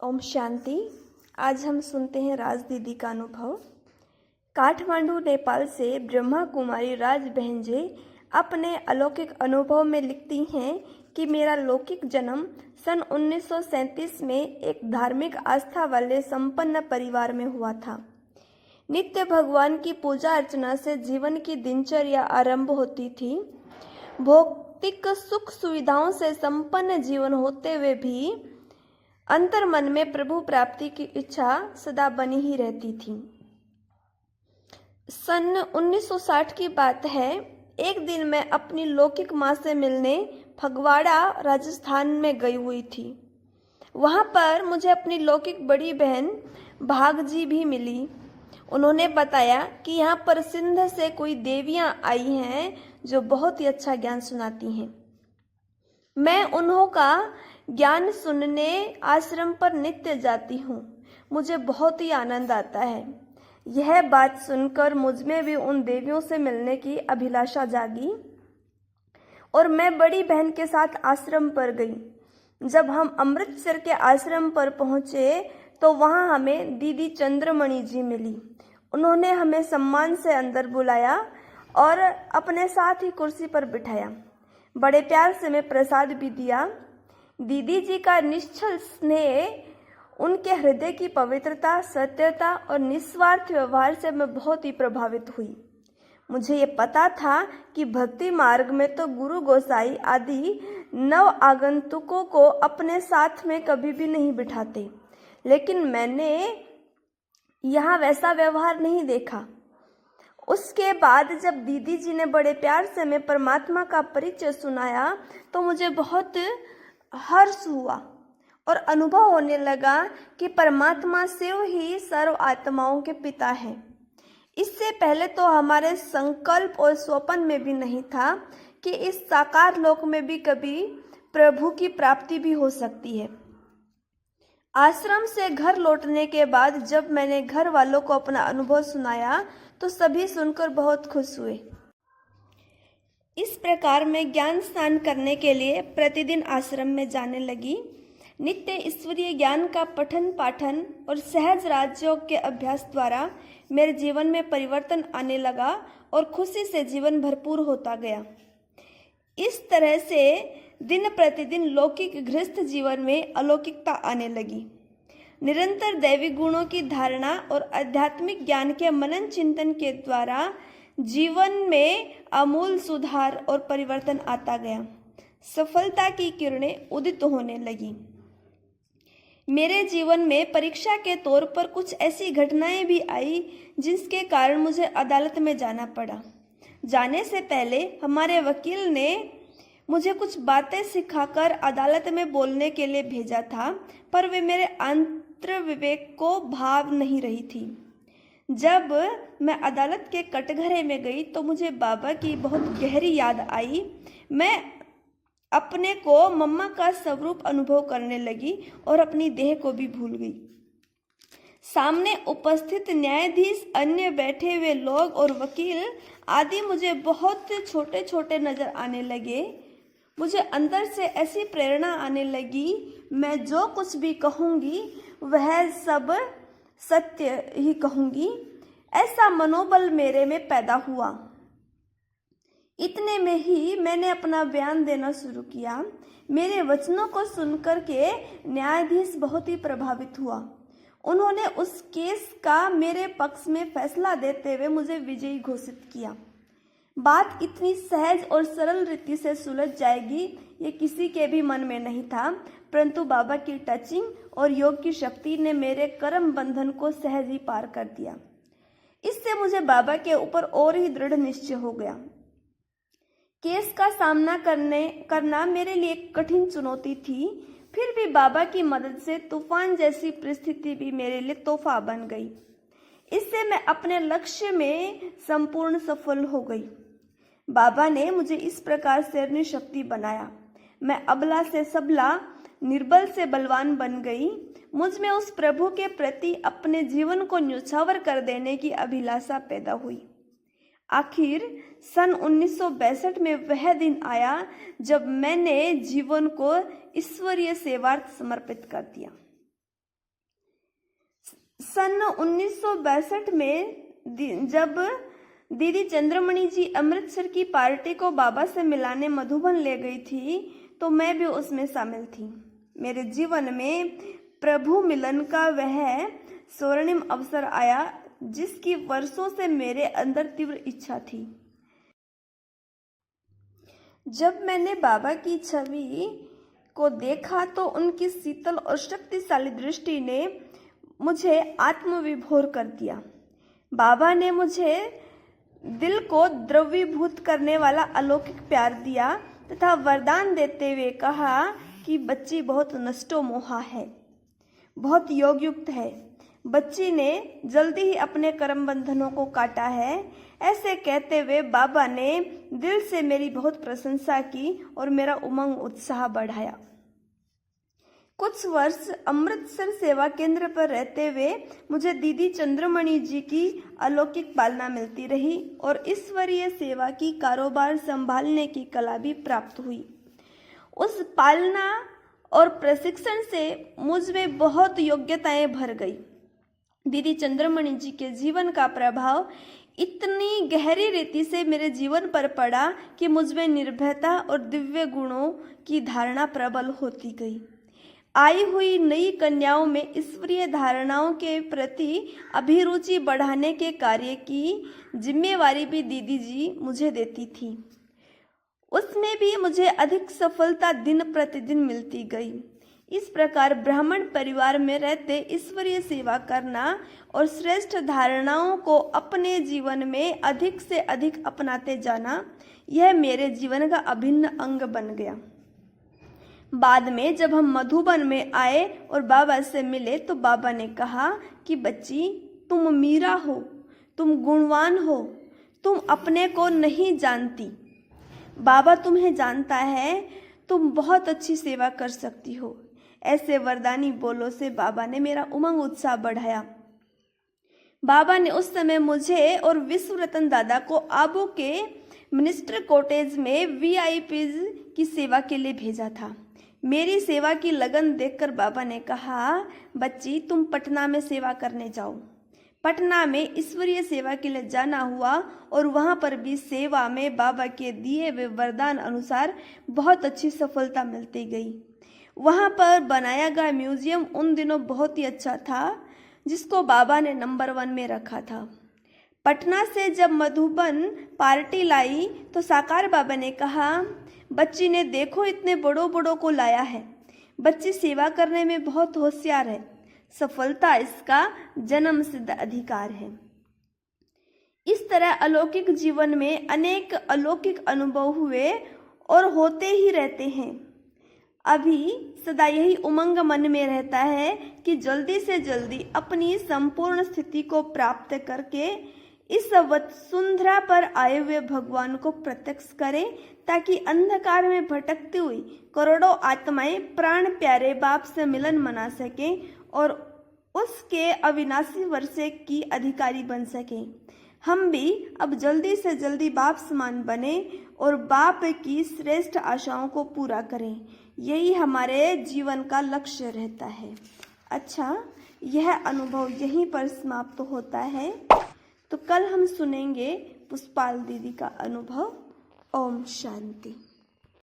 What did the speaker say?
ओम शांति। आज हम सुनते हैं राज दीदी का अनुभव। काठमांडू नेपाल से ब्रह्मा कुमारी राज बहन जी अपने अलौकिक अनुभव में लिखती हैं कि मेरा लौकिक जन्म सन 1937 में एक धार्मिक आस्था वाले संपन्न परिवार में हुआ था। नित्य भगवान की पूजा अर्चना से जीवन की दिनचर्या आरंभ होती थी। भौतिक सुख सुविधाओं से संपन्न जीवन होते हुए भी अंतर मन में प्रभु प्राप्ति की इच्छा सदा बनी ही रहती थी। सन 1960 की बात है। एक दिन मैं अपनी लौकिक माँ से मिलने फगवाड़ा राजस्थान में गई हुई थी। वहाँ पर मुझे अपनी लौकिक बड़ी बहन भागजी भी मिली। उन्होंने बताया कि यहाँ पर सिंध से कोई देवियाँ आई हैं जो बहुत ही अच्छा ज्ञान सुनाती हैं। मैं उन्हों का ज्ञान सुनने आश्रम पर नित्य जाती हूँ। मुझे बहुत ही आनंद आता है। यह बात सुनकर मुझ में भी उन देवियों से मिलने की अभिलाषा जागी और मैं बड़ी बहन के साथ आश्रम पर गई। जब हम अमृतसर के आश्रम पर पहुँचे तो वहाँ हमें दीदी चंद्रमणि जी मिली। उन्होंने हमें सम्मान से अंदर बुलाया और अपने साथ ही कुर्सी पर बिठाया। बड़े प्यार से मैं प्रसाद भी दिया। दीदी जी का निश्चल स्नेह, उनके हृदय की पवित्रता, सत्यता और निस्वार्थ व्यवहार से मैं बहुत ही प्रभावित हुई। मुझे ये पता था कि भक्ति मार्ग में तो गुरु गोसाई आदि नव आगंतुकों को अपने साथ में कभी भी नहीं बिठाते, लेकिन मैंने यहाँ वैसा व्यवहार नहीं देखा। उसके बाद जब दीदी जी ने बड़े प्यार से मैं परमात्मा का परिचय सुनाया तो मुझे बहुत हर्ष हुआ और अनुभव होने लगा कि परमात्मा शिव ही सर्व आत्माओं के पिता हैं। इससे पहले तो हमारे संकल्प और स्वप्न में भी नहीं था कि इस साकार लोक में भी कभी प्रभु की प्राप्ति भी हो सकती है। आश्रम से घर लौटने के बाद जब मैंने घर वालों को अपना अनुभव सुनाया तो सभी सुनकर बहुत खुश हुए। इस प्रकार मैं ज्ञान स्नान करने के लिए प्रतिदिन आश्रम में जाने लगी। नित्य ईश्वरीय ज्ञान का पठन पाठन और सहज राजयोग के अभ्यास द्वारा मेरे जीवन में परिवर्तन आने लगा और खुशी से जीवन भरपूर होता गया। इस तरह से दिन प्रतिदिन लौकिक गृहस्थ जीवन में अलौकिकता आने लगी। निरंतर दैवी गुणों की धारणा और आध्यात्मिक ज्ञान के मनन चिंतन के द्वारा जीवन में आमूल सुधार और परिवर्तन आता गया। सफलता की किरणें उदित होने लगी। मेरे जीवन में परीक्षा के तौर पर कुछ ऐसी घटनाएं भी आई जिसके कारण मुझे अदालत में जाना पड़ा। जाने से पहले हमारे वकील ने मुझे कुछ बातें सिखाकर अदालत में बोलने के लिए भेजा था, पर वे मेरे अंतर विवेक को भाव नहीं रही थी। जब मैं अदालत के कटघरे में गई तो मुझे बाबा की बहुत गहरी याद आई। मैं अपने को मम्मा का स्वरूप अनुभव करने लगी और अपनी देह को भी भूल गई। सामने उपस्थित न्यायाधीश, अन्य बैठे हुए लोग और वकील आदि मुझे बहुत छोटे छोटे नजर आने लगे। मुझे अंदर से ऐसी प्रेरणा आने लगी, मैं जो कुछ भी कहूँगी वह सब सत्य ही कहूँगी। ऐसा मनोबल मेरे में पैदा हुआ। इतने में ही मैंने अपना बयान देना शुरू किया। मेरे वचनों को सुनकर के न्यायाधीश बहुत ही प्रभावित हुआ। उन्होंने उस केस का मेरे पक्ष में फैसला देते हुए मुझे विजयी घोषित किया। बात इतनी सहज और सरल रीति से सुलझ जाएगी ये किसी के भी मन में नहीं था, परंतु बाबा की टचिंग और योग की शक्ति ने मेरे कर्म बंधन को सहज ही पार कर दिया। इससे मुझे बाबा के ऊपर और ही दृढ़ निश्चय हो गया। केस का सामना करना मेरे लिए एक कठिन चुनौती थी, फिर भी बाबा की मदद से तूफान जैसी परिस्थिति भी मेरे लिए तोहफा बन गई। इससे मैं अपने लक्ष्य में संपूर्ण सफल हो गई। बाबा ने मुझे इस प्रकार से निशक्ति बनाया। मैं अबला से सबला, निर्बल से बलवान बन गई। मुझ में उस प्रभु के प्रति अपने जीवन को न्यौछावर कर देने की अभिलाषा पैदा हुई। आखिर सन 1962 में वह दिन आया जब मैंने जीवन को ईश्वरीय सेवार्थ समर्पित कर दिया। सन 1962 में जब दीदी चंद्रमणि जी अमृतसर की पार्टी को बाबा से मिलाने मधुबन ले गई थी, तो मैं भी उसमें शामिल थी। मेरे जीवन में प्रभु मिलन का वह स्वर्णिम अवसर आया जिसकी वर्षों से मेरे अंदर तीव्र इच्छा थी। जब मैंने बाबा की छवि को देखा तो उनकी शीतल और शक्तिशाली दृष्टि ने मुझे आत्मविभोर कर दिया। बाबा ने मुझे दिल को द्रवीभूत करने वाला अलौकिक प्यार दिया तथा वरदान देते हुए कहा कि बच्ची बहुत नष्टो मोहा है, बहुत योगयुक्त है। बच्ची ने जल्दी ही अपने कर्म बंधनों को काटा है। ऐसे कहते हुए बाबा ने दिल से मेरी बहुत प्रशंसा की और मेरा उमंग उत्साह बढ़ाया। कुछ वर्ष अमृतसर सेवा केंद्र पर रहते हुए मुझे दीदी चंद्रमणि जी की अलौकिक पालना मिलती रही और ईश्वरीय सेवा की कारोबार संभालने की कला भी प्राप्त हुई। उस पालना और प्रशिक्षण से मुझ में बहुत योग्यताएं भर गई। दीदी चंद्रमणि जी के जीवन का प्रभाव इतनी गहरी रीति से मेरे जीवन पर पड़ा कि मुझ में निर्भयता और दिव्य गुणों की धारणा प्रबल होती गई। आई हुई नई कन्याओं में ईश्वरीय धारणाओं के प्रति अभिरुचि बढ़ाने के कार्य की जिम्मेवारी भी दीदी जी मुझे देती थी। उसमें भी मुझे अधिक सफलता दिन प्रतिदिन मिलती गई। इस प्रकार ब्राह्मण परिवार में रहते ईश्वरीय सेवा करना और श्रेष्ठ धारणाओं को अपने जीवन में अधिक से अधिक अपनाते जाना, यह मेरे जीवन का अभिन्न अंग बन गया। बाद में जब हम मधुबन में आए और बाबा से मिले तो बाबा ने कहा कि बच्ची, तुम मीरा हो, तुम गुणवान हो, तुम अपने को नहीं जानती, बाबा तुम्हें जानता है, तुम बहुत अच्छी सेवा कर सकती हो। ऐसे वरदानी बोलों से बाबा ने मेरा उमंग उत्साह बढ़ाया। बाबा ने उस समय मुझे और विश्व रतन दादा को आबू के मिनिस्टर कॉटेज में वीआईपीज की सेवा के लिए भेजा था। मेरी सेवा की लगन देखकर बाबा ने कहा, बच्ची, तुम पटना में सेवा करने जाओ। पटना में ईश्वरीय सेवा के लिए जाना हुआ और वहां पर भी सेवा में बाबा के दिए हुए वरदान अनुसार बहुत अच्छी सफलता मिलती गई। वहां पर बनाया गया म्यूजियम उन दिनों बहुत ही अच्छा था, जिसको बाबा ने नंबर 1 में रखा था। पटना से जब मधुबन पार्टी लाई तो साकार बाबा ने कहा, बच्ची ने देखो इतने बड़ों बड़ों को लाया है। बच्ची सेवा करने में बहुत होशियार है। सफलता इसका जन्म सिद्ध अधिकार है। इस तरह अलौकिक जीवन में अनेक अलौकिक अनुभव हुए और होते ही रहते हैं। अभी सदा यही उमंग मन में रहता है कि जल्दी से जल्दी अपनी संपूर्ण स्थिति को प्राप्त करके इस वसुंधरा पर आए हुए भगवान को प्रत्यक्ष करें, ताकि अंधकार में भटकती हुई करोड़ों आत्माएं प्राण प्यारे बाप से मिलन मना सकें और उसके अविनाशी वर्षे की अधिकारी बन सकें। हम भी अब जल्दी से जल्दी बाप समान बने और बाप की श्रेष्ठ आशाओं को पूरा करें। यही हमारे जीवन का लक्ष्य रहता है। अच्छा, यह अनुभव यहीं पर समाप्त होता है। तो कल हम सुनेंगे पुष्पाल दीदी का अनुभव। ओम शांति।